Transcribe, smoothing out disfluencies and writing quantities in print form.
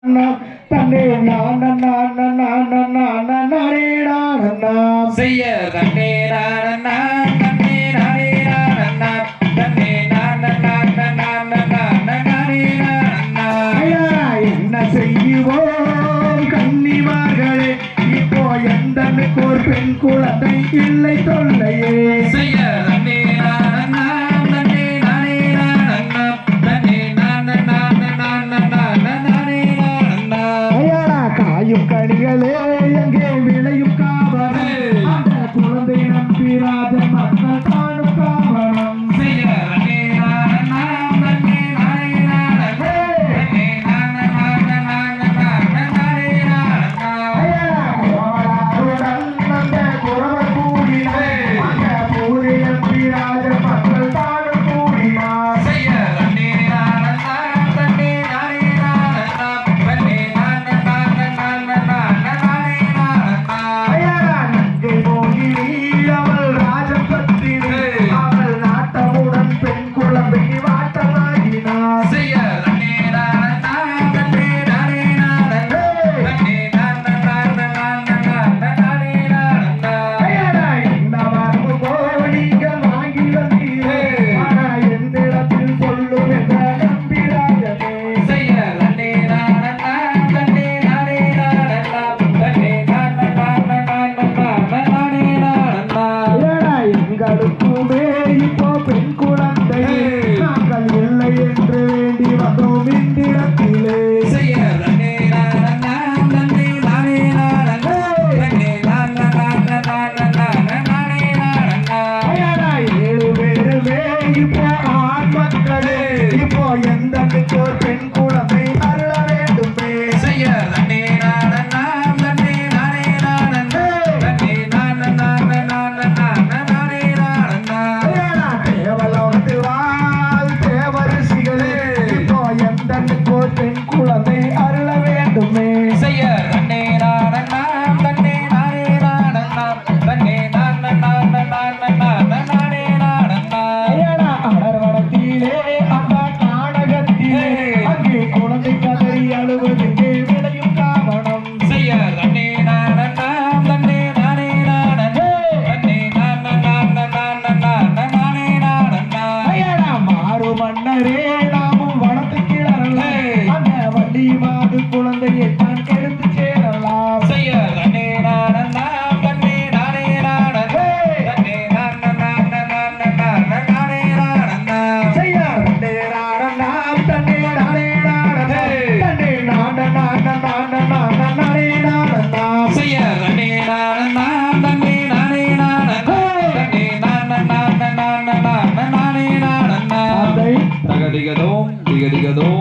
தன்னே நான நான நான நான நானே நான செய்ய தன்னே நான தன்னே நானே நான தன்னே நான நான நான நான நானே நான என்ன செய்வோம் கன்னிமார்களே இப்போ எந்தனுக்கு ஒரு பெண் குழந்தை இல்லை தொல்லையே செய்ய தன்னே நான தன்னே நானே நான தன்னே நான நான நான நான நானே காயும் கனிகளே எங்கே விளையும் காவலே அந்த குழந்தை நம்பிராத மக்கள் காணும் காவலம் இப்போ பெண் குழந்தை நாங்கள் இல்லை என்று வேண்டி வந்தோம் இந்திரத்திலே ஏழு பேருமே இப்போ ஆண் மக்களே இப்போ எந்த பெண் குழந்தை அருள வேண்டுமே பெண் குழந்தை அருள வேண்டுமே செய்ய தன்னே நான தன்னே நானே நான தன்னே நான நான நான நான நானே நான அடர்வடத்திலே அந்த நாடகத்திலே அங்கே குழந்தை கதறி அழுவதற்கு விளையும் காரணம் செய்ய தன்னே நான தன்னே நானே நான தன்னே நான நான நான நான நானே நான மாறு மன்னரே நாமும் வனத்துக்கு மாது குழந்தையை தான் கெடுத்து சேரலாம் செய்ய தன்னே நான தன்னே நானே நான தன்னே நான நான நான நான நானே நான செய்ய தன்னே நான தன்னே நானே நான தன்னே நான நான நான நான நானே நான செய்ய தன்னே நான தன்னே நானே நான தன்னே நான நான நான நான நானே நான தகதிகதோம் திகதிகதோம்